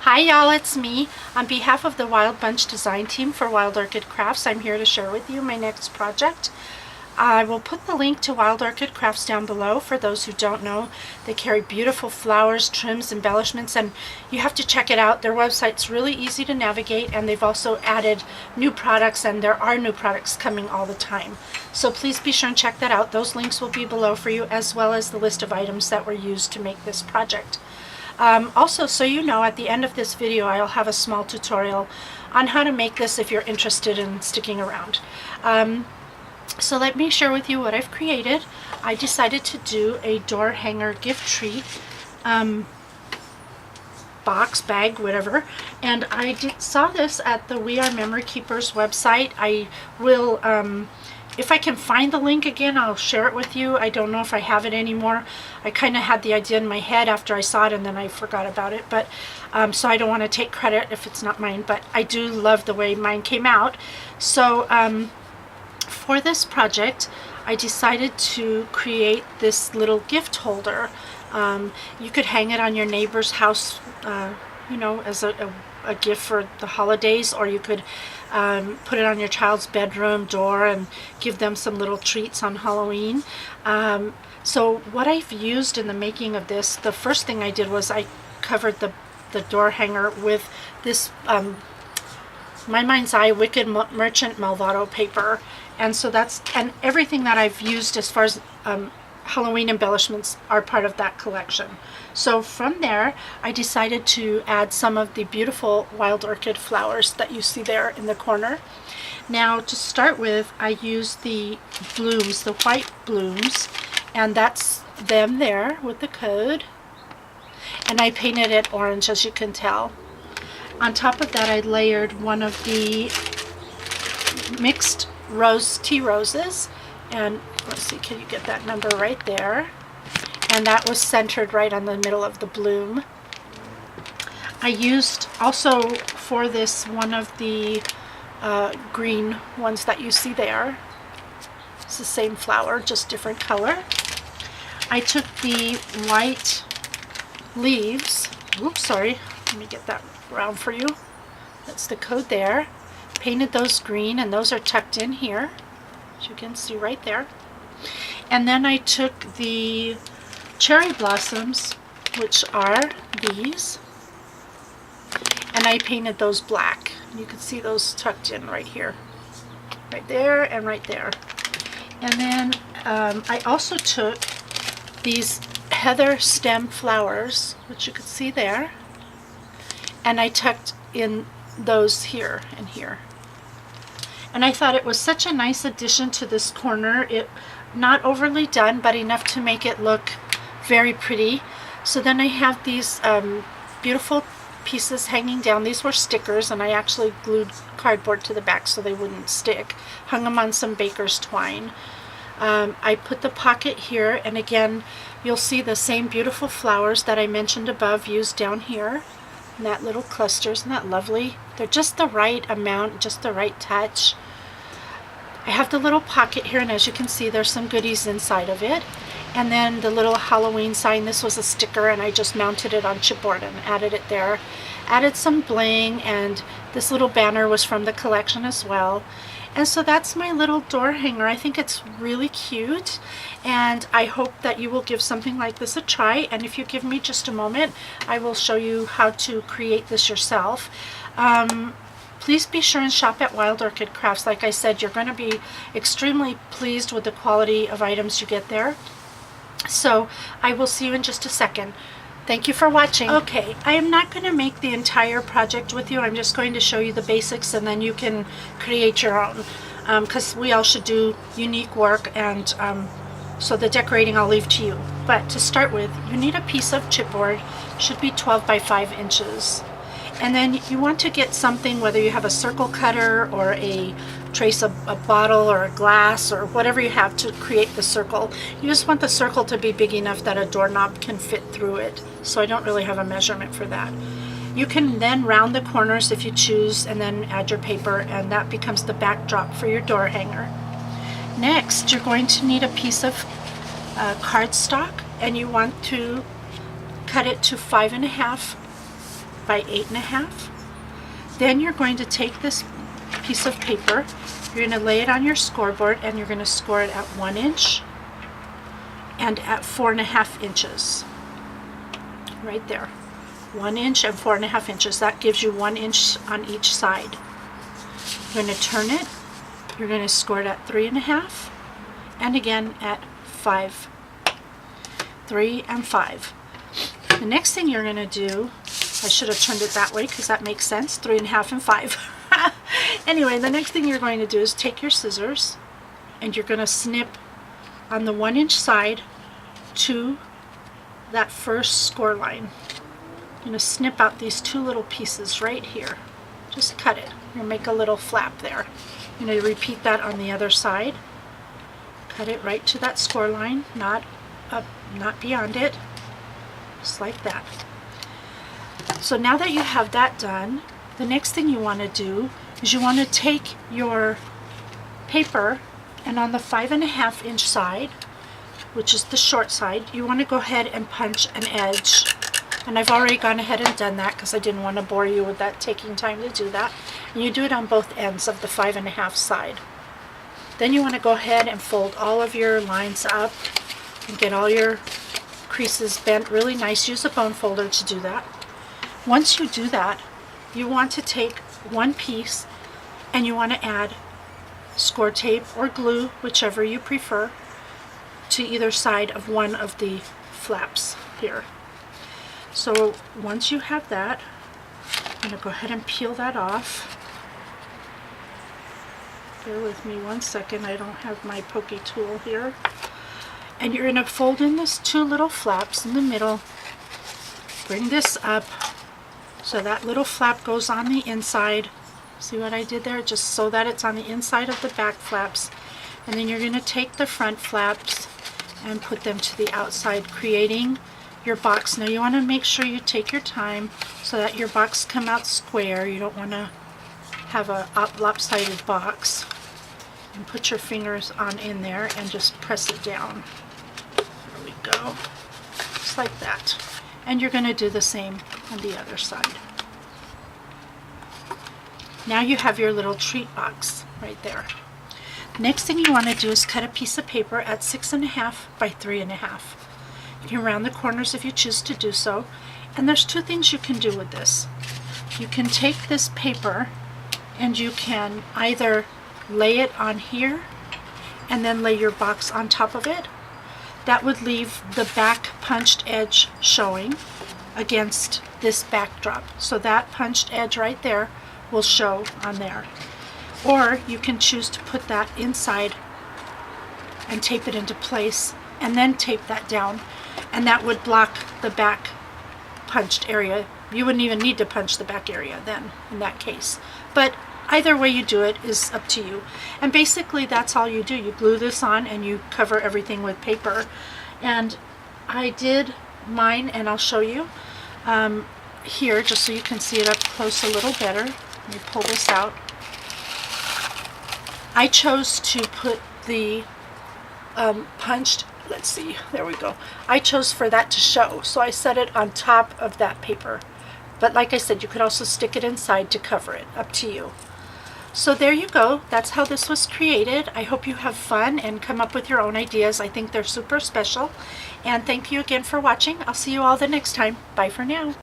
Hi y'all, it's me. On behalf of the Wild Bunch design team for Wild Orchid Crafts, I'm here to share with you my next project. I will put the link to Wild Orchid Crafts down below. For those who don't know, they carry beautiful flowers, trims, embellishments, and you have to check it out. Their website's really easy to navigate, and they've also added new products, and there are new products coming all the time. So please be sure and check that out. Those links will be below for you, as well as the list of items that were used to make this project. Also, so you know, at the end of this video I'll have a small tutorial on how to make this if you're interested in sticking around. So let me share with you what I've created. I decided to do a door hanger gift tree box, bag, whatever, and I saw this at the We Are Memory Keepers website. I will if I can find the link again, I'll share it with you. I don't know if I have it anymore. I kind of had the idea in my head after I saw it, and then I forgot about it. But so I don't want to take credit if it's not mine, but I do love the way mine came out. So for this project, I decided to create this little gift holder. You could hang it on your neighbor's house, you know, as a gift for the holidays, or you could put it on your child's bedroom door and give them some little treats on Halloween. So what I've used in the making of this, the first thing I did was I covered the door hanger with this my mind's eye Wicked Merchant Malvado paper, and so and everything that I've used as far as Halloween embellishments are part of that collection. So from there I decided to add some of the beautiful wild orchid flowers that you see there in the corner. Now to start with, I used the blooms, the white blooms, and that's them there with the code, and I painted it orange, as you can tell. On top of that, I layered one of the mixed tea roses, and let's see, can you get that number right there? And that was centered right on the middle of the bloom. I used also for this one of the green ones that you see there. It's the same flower, just different color. I took the white leaves, oops, sorry, let me get that around for you. That's the code there. Painted those green, and those are tucked in here, as you can see right there. And then I took the cherry blossoms, which are these, and I painted those black. You can see those tucked in right here, right there and right there. And then I also took these heather stem flowers, which you can see there, and I tucked in those here and here. And I thought it was such a nice addition to this corner. It not overly done, but enough to make it look very pretty. So then I have these beautiful pieces hanging down. These were stickers, and I actually glued cardboard to the back so they wouldn't stick. Hung them on some baker's twine. I put the pocket here, and again you'll see the same beautiful flowers that I mentioned above used down here. And that little cluster, isn't that lovely? They're just the right amount, just the right touch. I have the little pocket here, and as you can see, there's some goodies inside of it. And then the little Halloween sign, this was a sticker, and I just mounted it on chipboard and added it there. Added some bling, and this little banner was from the collection as well. And so that's my little door hanger. I think it's really cute, and I hope that you will give something like this a try. And if you give me just a moment, I will show you how to create this yourself. Please be sure and shop at Wild Orchid Crafts. Like I said, you're going to be extremely pleased with the quality of items you get there. So I will see you in just a second. Thank you for watching. Okay, I am not going to make the entire project with you. I'm just going to show you the basics, and then you can create your own, because we all should do unique work, and so the decorating I'll leave to you. But to start with, you need a piece of chipboard. Should be 12 by 5 inches. And then you want to get something, whether you have a circle cutter or a trace of a bottle or a glass or whatever you have to create the circle. You just want the circle to be big enough that a doorknob can fit through it. So I don't really have a measurement for that. You can then round the corners if you choose, and then add your paper, and that becomes the backdrop for your door hanger. Next, you're going to need a piece of cardstock, and you want to cut it to 5.5 by 8.5. Then you're going to take this piece of paper, you're going to lay it on your scoreboard, and you're going to score it at 1 inch and at 4.5 inches. Right there. 1 inch and 4.5 inches. That gives you 1 inch on each side. You're going to turn it. You're going to score it at 3.5 and again at 5. 3 and 5. The next thing you're going to do, I should have turned it that way because that makes sense, 3.5 and 5. Anyway, the next thing you're going to do is take your scissors and you're going to snip on the 1 inch side to that first score line. I'm going to snip out these 2 little pieces right here. Just cut it. You're going to make a little flap there. You're going to repeat that on the other side. Cut it right to that score line, not up, not beyond it. Just like that. So now that you have that done, the next thing you want to do is you want to take your paper, and on the 5.5 inch side, which is the short side, you want to go ahead and punch an edge. And I've already gone ahead and done that because I didn't want to bore you with that taking time to do that. And you do it on both ends of the 5.5 side. Then you want to go ahead and fold all of your lines up and get all your creases bent really nice. Use a bone folder to do that. Once you do that, you want to take one piece and you want to add score tape or glue, whichever you prefer, to either side of one of the flaps here. So once you have that, I'm going to go ahead and peel that off. Bear with me 1 second, I don't have my pokey tool here. And you're going to fold in these 2 little flaps in the middle. Bring this up so that little flap goes on the inside. See what I did there? Just so that it's on the inside of the back flaps. And then you're going to take the front flaps and put them to the outside, creating your box. Now you want to make sure you take your time so that your box come out square. You don't want to have a lopsided box. And put your fingers on in there and just press it down. There we go. Just like that. And you're going to do the same on the other side. Now you have your little treat box right there. Next thing you want to do is cut a piece of paper at 6.5 by 3.5. You can round the corners if you choose to do so. And there's 2 things you can do with this. You can take this paper and you can either lay it on here and then lay your box on top of it. That would leave the back punched edge showing against this backdrop. So that punched edge right there will show on there. Or you can choose to put that inside and tape it into place and then tape that down, and that would block the back punched area. You wouldn't even need to punch the back area then in that case. But either way you do it is up to you. And basically that's all you do. You glue this on and you cover everything with paper. And I did mine, and I'll show you here just so you can see it up close a little better. Let me pull this out. I chose to put the punched, let's see, there we go. I chose for that to show, so I set it on top of that paper. But like I said, you could also stick it inside to cover it, up to you. So there you go. That's how this was created. I hope you have fun and come up with your own ideas. I think they're super special. And thank you again for watching. I'll see you all the next time. Bye for now.